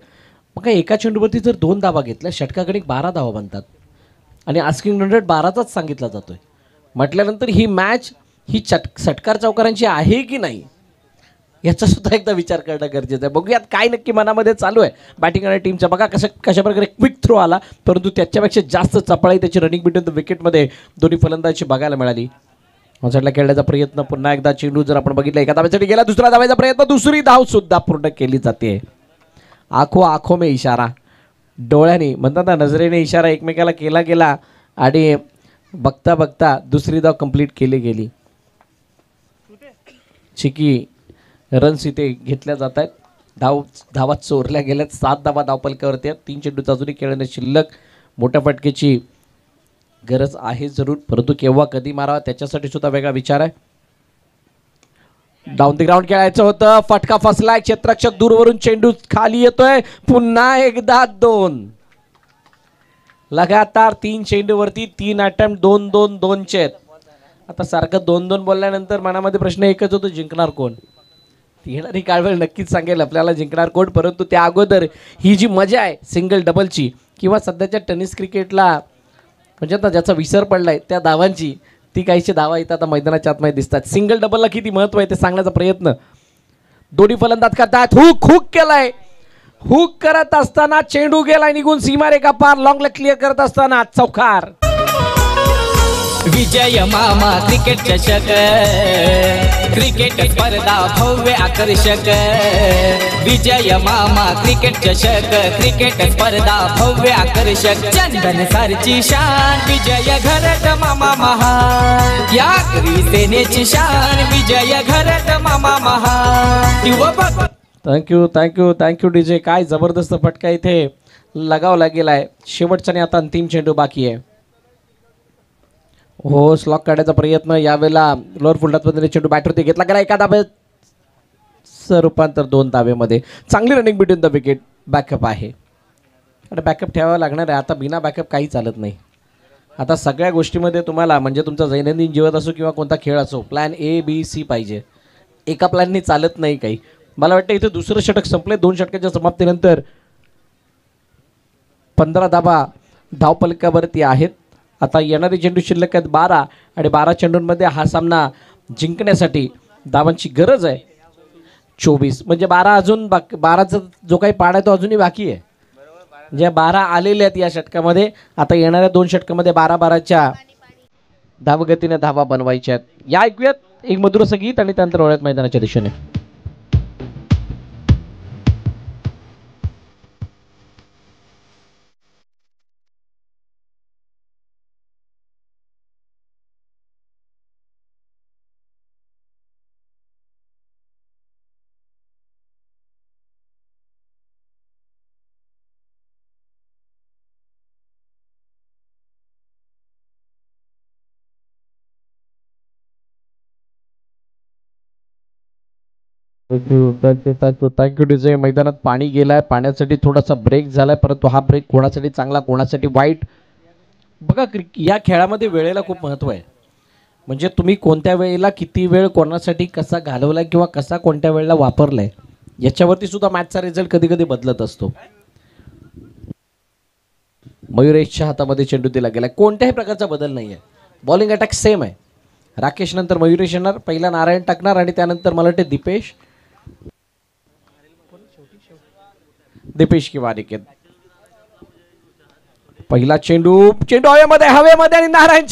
मग काय एका चेंडूवरती जर 2 धावा घेतल्या षटकाकडे 12 धावा बनतात आणि आस्किंग रन रेट 12चाच सांगितला जातोय म्हटल्यानंतर ही मॅच ही षटकार चौकारांची आहे की नाही याचा सुद्धा एकदा विचार करणं गरजेचं आहे. बघूयात काय नक्की मनामध्ये चालू आहे बॅटिंग आणि टीमचा. बघा कशा प्रकारे क्विक थ्रो आला परंतु त्याच्यापेक्षा जास्त चपळाई त्याची रनिंग बिटवीन द विकेटमध्ये दोन्ही फलंदाजी बघायला मिळाली. साईडला खेळण्याचा प्रयत्न पुन्हा एकदा चेंडू जर आपण बघितला एका धावेसाठी गेला, दुसरा धावायचा प्रयत्न, दुसरी धाव सुद्धा पूर्ण केली जाते. आखो में इशारा, डोळ्याने म्हणतात ना नजरेने इशारा एकमेकाला केला गेला आणि बघता बघता दुसरी धाव कंप्लीट केली गेली. चिकी रन्स इथे घेतल्या जात आहेत. धावा चोरल्या गेल्यात. 7 धावा धावपलकावरती आहेत. 3 चेंडूचा अजूनही खेळणे शिल्लक. मोठ्या फटकेची गरज आहे जरूर परंतु केव्हा कधी मारावा त्याच्यासाठी सुद्धा वेगळा विचार आहे. डाऊन द ग्राउंड खेळायचं होतं. फटका फसलाय. क्षेत्ररक्षक दूरवरून चेंडू खाली येतोय. पुन्हा एकदा 2 लगातार 3 चेंडूवरती 3 अटेम्प्ट 2-2-2 आहेत. आता सारखं 2-2 बोलल्यानंतर मनामध्ये प्रश्न एकच होतो, जिंकणार कोण. येणारी काळवेळ नक्कीच सांगेल आपल्याला जिंकणार कोण. परंतु त्या अगोदर ही जी मजा आहे सिंगल डबलची किंवा सध्याच्या टेनिस क्रिकेटला म्हणजे आता ज्याचा विसर पडलाय त्या धावांची ती काहीशी धावा इथं आता मैदानाच्या आतमध्ये दिसतात. सिंगल डबलला किती महत्व आहे ते सांगण्याचा प्रयत्न दोन्ही फलंदाज करतात. हुक केलाय. हुक करत असताना चेंडू गेलाय निघून सीमारेखा पार. लॉंगला क्लिअर करत असताना चौकार.
विजय मामा क्रिकेट चषक, क्रिकेट स्पर्धा भव्य आकर्षक. विजय मामा क्रिकेट चषक, क्रिकेट स्पर्धा भव्य आकर्षक. चंदन सरची शान, विजय घरत मामा महान. या सेनेची शान, विजय घरत मामा महान.
Thank you DJ. काय जबरदस्त फटका इथे लगावला गेलाय. शेवटचा आणि आता अंतिम चेंडू बाकी आहे. हो स्लॉक काढायचा प्रयत्न यावेळेला लोअर फुलटातमध्ये चेंडू बॅटवरती घेतला गेला. एका धाब्याचं रूपांतर 2 धाब्यामध्ये. चांगली running between the wicket. Backup आहे आणि बॅकअप ठेवावा लागणार आहे. आता बिना बॅकअप काही चालत नाही. आता सगळ्या गोष्टीमध्ये तुम्हाला म्हणजे तुमचा दैनंदिन जीवन असो किंवा कोणता खेळ असो प्लॅन A-B-C पाहिजे. एका प्लॅननी चालत नाही काही. मला वाटतं इथे दुसरं षटक संपले. 2 षटकाच्या समाप्तीनंतर 15 धाबा धावपलकावरती आहेत. आता येणारे चेंडू शिल्लक आहेत 12 आणि 12 चेंडूंमध्ये हा सामना जिंकण्यासाठी धावांची गरज आहे 24. म्हणजे 12 अजून 12चा जो काही पाडा आहे तो अजूनही बाकी आहे. म्हणजे 12 आलेले आहेत या षटकामध्ये. आता येणाऱ्या 2 षटकामध्ये 12-12च्या धावगतीने धावा बनवायच्या आहेत. या ऐकूयात एक मधुर संगीत आणि त्यानंतर वळूयात मैदानाच्या दिशेने. Thank you DJ. मैदानात पाणी गेलाय, पाण्यासाठी थोडासा ब्रेक झालाय, परंतु हा ब्रेक कोणासाठी चांगला कोणासाठी वाईट. बघा या खेळामध्ये वेळेला खूप महत्त्व आहे. म्हणजे तुम्ही कोणत्या वेळेला किती वेळ कोणासाठी कसा घालवलाय किंवा कसा कोणत्या वेळेला वापरलाय याच्यावरती सुद्धा मॅचचा रिझल्ट कधी कधी बदलत असतो. मयुरेशच्या हातामध्ये चेंडू दिला गेला, कोणत्याही प्रकारचा बदल नाही आहे. बॉलिंग अटॅक सेम आहे. राकेश नंतर मयुरेश येणार, पहिला नारायण टाकणार आणि त्यानंतर मला वाटते दीपेश किंवा अनिकेत. पहिला चेंडू हवेमध्ये आणि नारायण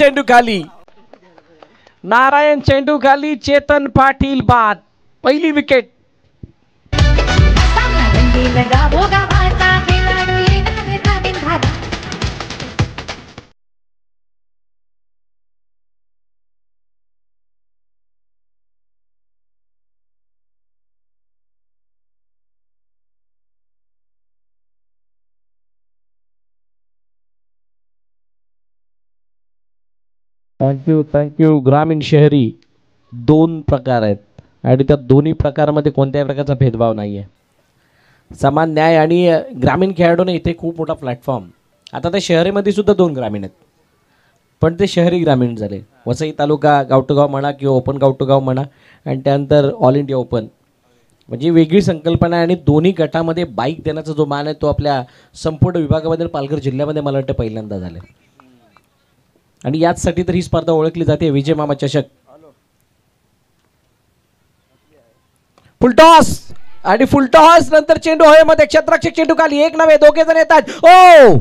चेंडू खाली. चेतन पाटील बाद. पहिली विकेट. थँक्यू. ग्रामीण शहरी दोन प्रकार आहेत आणि त्या दोन्ही प्रकारामध्ये कोणत्याही प्रकारचा भेदभाव नाही आहे. समान न्याय आणि ग्रामीण खेळाडूने इथे खूप मोठा प्लॅटफॉर्म. आता ते शहरीमध्ये सुद्धा दोन ग्रामीण आहेत, पण ते शहरी ग्रामीण झाले. वसई तालुका गाव टू गाव म्हणा किंवा ओपन गाव टू गाव म्हणा आणि त्यानंतर ऑल इंडिया ओपन, म्हणजे वेगळी संकल्पना आहे. आणि दोन्ही गटामध्ये बाईक देण्याचा जो मान आहे तो आपल्या संपूर्ण विभागामध्ये पालघर जिल्ह्यामध्ये मला वाटतं पहिल्यांदा झालं. आणि याचसाठी तर ही स्पर्धा ओळखली जाते विजय मामा चषक. फुलटॉस नंतर चेंडू हवेमध्ये. क्षेत्ररक्षक चेंडू खाली. एक नव्हे दोघे जण येतात. ओ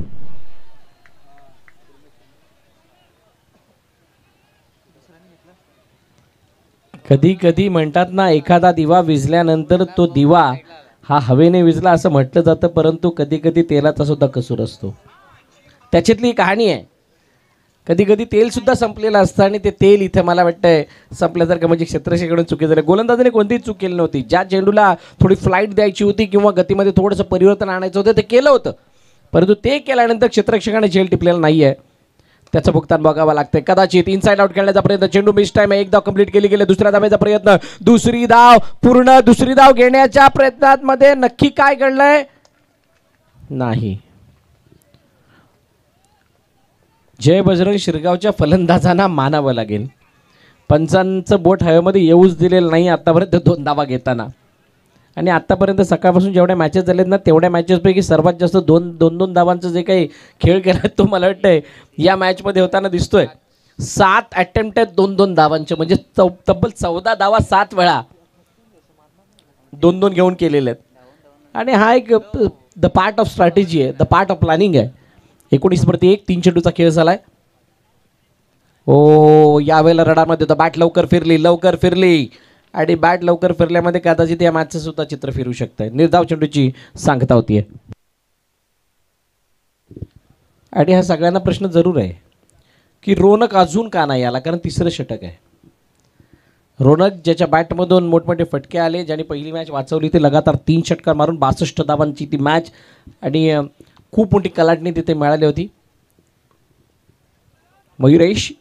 कधी कधी म्हणतात ना, एखादा दिवा विझल्यानंतर तो दिवा हा हवेने विझला असं म्हटलं जातं, परंतु कधी कधी तेलाचा सुद्धा कसूर असतो. त्याच्यातली कहाणी आहे. कधी कधी तेल सुद्धा संपलेलं असतं आणि ते तेल इथे मला वाटतंय संपल्यासारखं. म्हणजे क्षेत्ररक्षकाकडून चुकी झाली. गोलंदाजाने कोणतीही चूक केली नव्हती. ज्या चेंडूला थोडी फ्लाईट द्यायची होती किंवा गतीमध्ये थोडंसं परिवर्तन आणायचं होतं ते केलं होतं, परंतु ते केल्यानंतर क्षेत्ररक्षकाने झेल टिपलेला नाही आहे. त्याचं भुगतान बघावं लागतंय. कदाचित इनसाइड आउट खेळण्याचा प्रयत्न. चेंडू मिस टाइम आहे. एक धाव कंप्लीट केली गेली. दुसऱ्या धावेचा प्रयत्न. दुसरी धाव घेण्याच्या प्रयत्नांमध्ये नक्की काय घडलंय नाही. जय बजरंग शिरगावच्या फलंदाजांना मानावं लागेल. पंचांचं बोट हवेमध्ये येऊच दिलेलं नाही आतापर्यंत 2 धावा घेताना. आणि आतापर्यंत सकाळपासून जेवढ्या मॅचेस झालेत ना तेवढ्या मॅचेसपैकी सर्वात जास्त दोन धावांचं जे काही खेळ केला तो मला वाटतंय या मॅचमध्ये होताना दिसतोय. 7 अटेम्प्ट आहेत 2 धावांचे, म्हणजे तब्बल 14 धावा 7 वेळा 2 घेऊन केलेले आहेत. आणि हा एक द पार्ट ऑफ स्ट्रॅटेजी आहे, द पार्ट ऑफ प्लॅनिंग आहे. 19-1 3 चेंडूचा खेळ झालाय. यावेळेला रडामध्ये होता. बॅट लवकर फिरली आणि बॅट लवकर फिरल्यामध्ये कदाचित या मॅचचं सुद्धा चित्र फिरू शकतंय. निर्धाव चेंडूची सांगता होतीये. आणि हा सगळ्यांना प्रश्न जरूर आहे की रोनक अजून का नाही आला, कारण 3रं षटक आहे. रोनक ज्याच्या बॅटमधून मोठमोठे फटके आले, ज्याने पहिली मॅच वाचवली ते लगातार 3 षटकार मारून 62 धावांची ती मॅच आणि खूप मोठी कलाटणी तिथे मिळाली होती. मयुरेश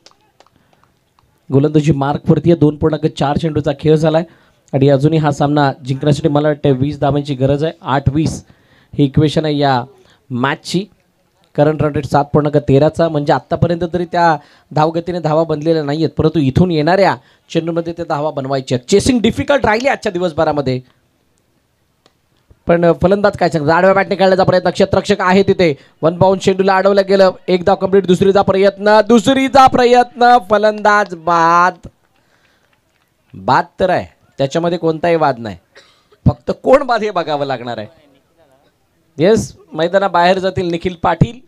गोलंदाजी मार्कवरती आहे. 2.4 चेंडूचा खेळ झालाय आणि अजूनही हा सामना जिंकण्यासाठी मला वाटतं 20 धावांची गरज आहे. 8-20 ही इक्वेशन आहे या मॅचची. करंट रन रेट 7.13चा, म्हणजे आत्तापर्यंत तरी त्या धावगतीने धावा बनलेल्या नाही आहेत, परंतु इथून येणाऱ्या चेंडूमध्ये त्या धावा बनवायच्या. चेसिंग डिफिकल्ट राहिली आजच्या दिवसभरामध्ये, पण फलंदाज काय सांगतात. आडव्या बॅटने खेळण्याचा प्रयत्न. क्षेत्ररक्षक आहे तिथे. 1 बाउंड चेंडूला अडवलं गेलं. 1 धाव कंप्लीट. दुसरीचा प्रयत्न. फलंदाज बाद तर आहे, त्याच्यामध्ये कोणताही वाद नाही. फक्त कोण बाद हे बघावं लागणार आहे. येस, मैदानाबाहेर जातील निखिल पाटील.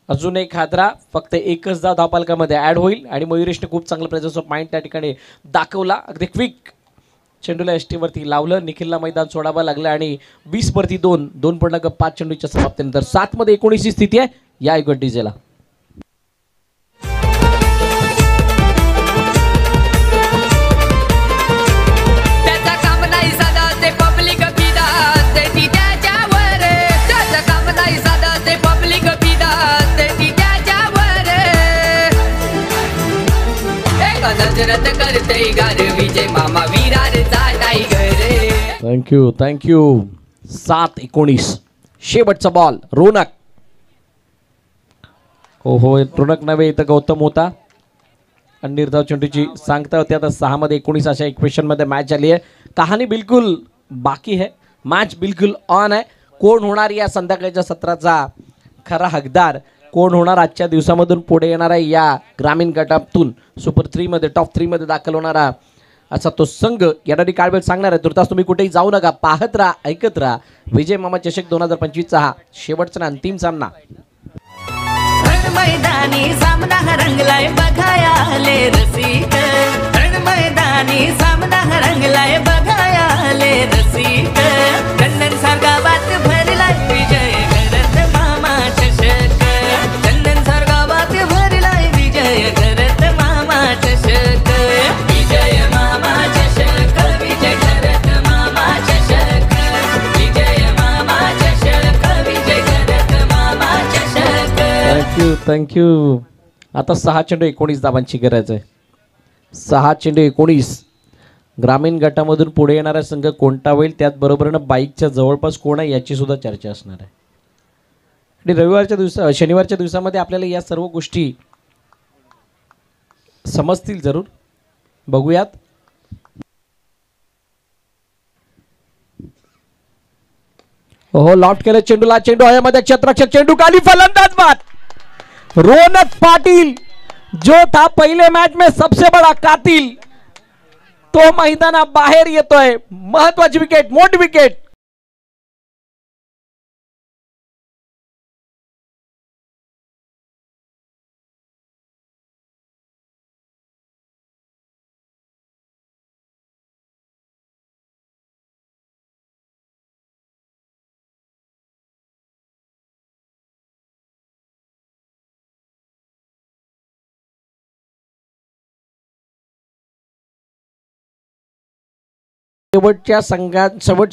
अजून एक हादरा. फक्त एकच धाव धावपालकामध्ये ॲड होईल आणि मयुरेशने खूप चांगला प्रेझन्स ऑफ माइंड त्या ठिकाणी दाखवला. अगदी क्विक चेंडूला एसटीवरती लावलं. निखिलला मैदान सोडावं लागलं आणि 20-2 2.5 चेंडूच्या समाप्तीनंतर 7 19 ही स्थिती आहे या एक डीजेला.
त्याचा काम नाही साधा ते पब्लिक पिदात ती त्याच्यावर. त्याचा काम नाही साधा ते पब्लिक पिदात ती त्याच्यावर. एक नजरत करते गार विजय मामा विरारचा टायगर.
Thank you thank you. 7-19 शेवटचा बॉल. रोनक. हो रोनक नव्हे इथं गौतम होता. आणि निर्धाव चेंडूची सांगता होती. आता 6-19 अशा इक्वेशनमध्ये मॅच झाली आहे. कहाणी बिलकुल बाकी है. मॅच बिलकुल ऑन आहे. कोण होणार या संध्याकाळच्या सत्राचा खरा हकदार, कोण होणार आजच्या दिवसामधून पुढे येणारा या ग्रामीण गटातून सुपर 3 मध्ये टॉप 3 मध्ये दाखल होणारा असा तो संघ यासाठी काळवेळ सांगणार आहे. तुर्तास तुम्ही कुठेही जाऊ नका, पाहत राहा, ऐकत राहा. विजय मामा चषक 2025चा हा शेवटचा अंतिम सामना.
मैदानी सामना रंगलाय बघाया आले रसिक. मैदानी सामना रंगलाय बघाया आले रसिक. चंदन सारगावात भरलाय विजय करत मामा चषक. चंदन सारगावात भरलाय विजय करत मामा चषक. विजय मामा चषक. विजय करत मामा चषक. विजय मामा चषक. विजय करत मामा चषक.
थँक्यू. आता 6-19 धावांची गरज आहे. 6-19. ग्रामीण गटामधून पुढे येणारा संघ कोणता होईल, त्याचबरोबरनं बाईकच्या जवळपास कोण आहे याची सुद्धा चर्चा असणार आहे. आणि शनिवारच्या दिवसामध्ये आपल्याला या सर्व गोष्टी समजतील जरूर. बघूयात. हो लॉफ्ट केलं चेंडूला. चेंडू हवेमध्ये क्षेत्ररक्षक. चेंडू खाली. फलंदाज बाद. रोनक पाटिल जो था पहले मैच में सबसे बड़ा कातिल, तो मैदाना बाहेर येतोय. महत्वाची विकेट, मोठी विकेट. शेवटच्या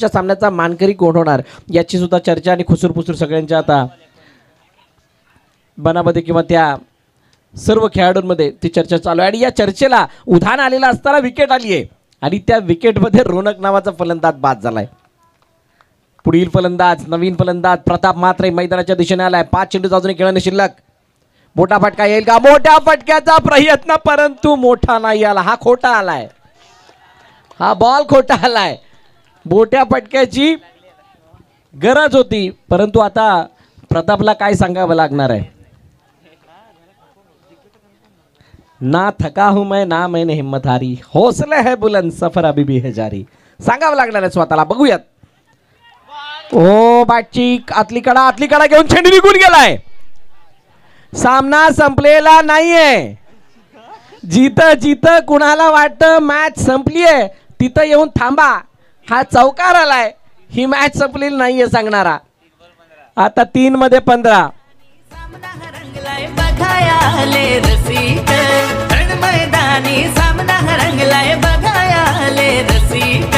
सामन्याचा मानकरी कोण होणार याची सुद्धा चर्चा आणि खुसूरपुसूर सगळ्यांच्या आता बनामध्ये किंवा त्या सर्व खेळाडूंमध्ये ती चर्चा चालू आहे. आणि या चर्चेला उधाण आलेला असताना विकेट आली आहे आणि त्या विकेटमध्ये रोनक नावाचा फलंदाज बाद झालाय. पुढील फलंदाज नवीन फलंदाज प्रताप मात्रे मैदानाच्या दिशेने आलाय. 5 चेंडू अजून खेळणे शिल्लक. मोठा फटका येईल का? मोठ्या फटक्याचा प्रयत्न, परंतु मोठा नाही आला. हा खोटा आलाय. हा बॉल खोटा आलाय. मोठ्या फटक्याची गरज होती, परंतु आता प्रतापला काय सांगावं लागणार आहे. ना थका हूं मैं ना मैंने हिम्मत हारी, हौसले है बुलंद सफर अभी भी है जारी. सांगावं लागणार आहे स्वतःला. बघूयात. ओ बाटची आतली कडा घेऊन चेंडू निघून गेलाय. सामना संपलेला नाहीये. जिथं कुणाला वाटतं मॅच संपली आहे तिथं येऊन थांबा. हा चौकार आलाय. ही मॅच संपलेली नाहीये सांगणारा. आता 3 मध्ये 15.
सामना रंगलाय बघाया आले रसिक. मैदानी सामना रंगलाय बघाया आले रसिक.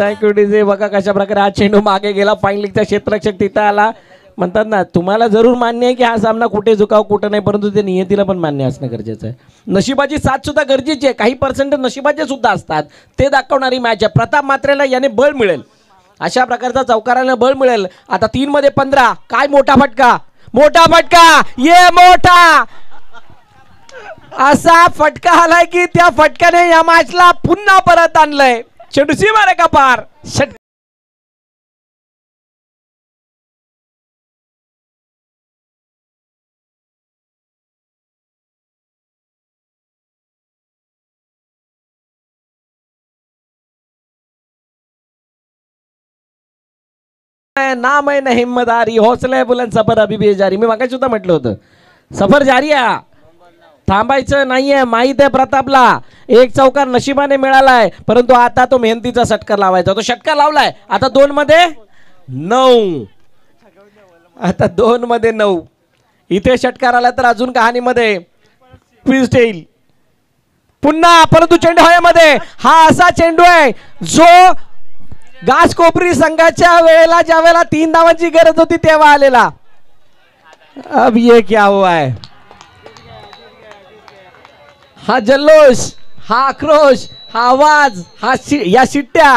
Thank you DJ. बघा कशा प्रकारे हा चेंडू मागे गेला. फाईन लीगचा क्षेत्ररक्षक तिथं आला. म्हणतात ना, तुम्हाला जरूर मान्य आहे की हा सामना कुठे झुकाव कुठं नाही, परंतु ते नियतीला पण मान्य असणं गरजेचं आहे. नशिबाची साथ सुद्धा गरजेची आहे. काही पर्सेंट नशिबाचे सुद्धा असतात, ते दाखवणारी मॅच आहे. प्रताप मात्रेला याने बळ मिळेल, अशा प्रकारचा चौकाराला बळ मिळेल. आता 3 मध्ये 15. काय मोठा फटका ये मोठा असा फटका आलाय की त्या फटक्याने या मॅचला पुन्हा परत आणलंय. चेंडू सीमा रे का पार. ना मैंने हिम्मत हारी, हौसले बुलंद सफर अभी भी जारी. मी मागाशी सुद्धा म्हटलं होतं सफर जारी आहे, थांबायचं नाहीये. माहित आहे प्रतापला एक चौकार नशिबाने मिळालाय, परंतु आता तो मेहनतीचा षटकार लावायचा. तो षटकार लावलाय. आता 2 मध्ये 9. आता 2 मध्ये 9. इथे षटकार आला तर अजून कहाणीमध्ये ट्विस्ट येईल पुन्हा. परंतु चेंडू हवेमध्ये. हा असा चेंडू आहे जो घासकोपरी संघाच्या वेळेला ज्या वेळेला 3 धावांची गरज होती तेव्हा आलेला. अब ये क्या हुआ है. हा जल्लोष, हा आक्रोश, हा आवाज, या शिट्ट्या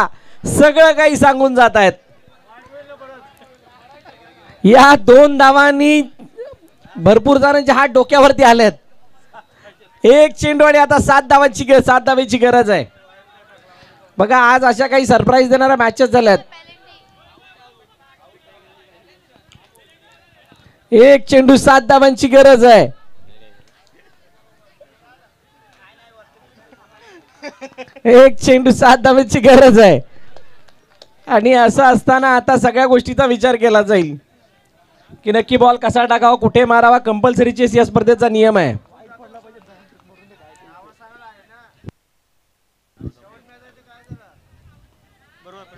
सगळं काही सांगून जात आहेत. या 2 धावांनी भरपूर जणांचे हात डोक्यावरती आलेत. एक चेंडू आणि आता 7 धावांची गरज आहे. बघा आज अशा काही सरप्राईज देणाऱ्या मॅचेस झाल्यात. एक चेंडू 7 धावांची गरज आहे. एक चेंडू 7 धावांची गरज आहे. आणि असं असताना आता सगळ्या गोष्टीचा विचार केला जाईल की नक्की बॉल कसा टाकावा, कुठे मारावा. कंपल्सरी चेस या स्पर्धेचा नियम आहे.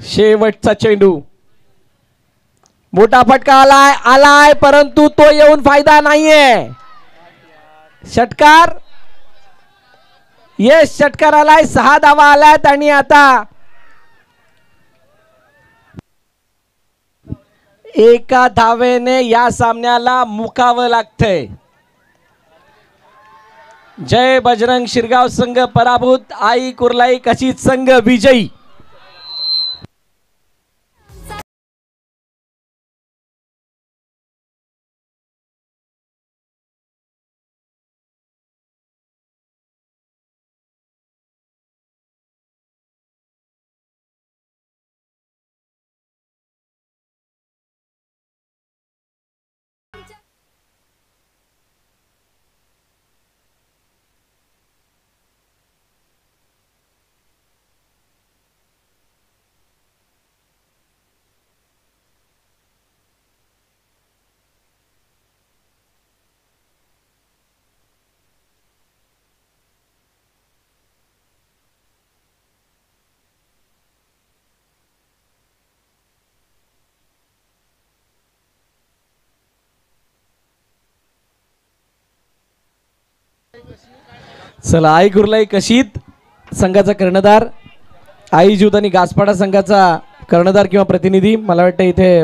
शेवटचा चेंडू, मोठा फटका आलाय परंतु तो येऊन फायदा नाहीये. षटकार, येस षटकार आलाय. 6 धावा आल्यात आणि आता एका धावेने या सामन्याला मुकावं लागतंय. जय बजरंग शिरगाव संघ पराभूत, आई कुर्लाई कशीत संघ विजयी. चला, आई कुर्लाई कशीत संघाचा कर्णधार, आई ज्यूत आणि गासपाडा संघाचा कर्णधार किंवा प्रतिनिधी, मला वाटतं इथे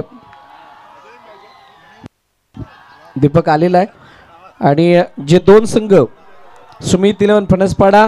दीपक आलेला आहे. आणि जे 2 संघ सुमित 11 फणसपाडा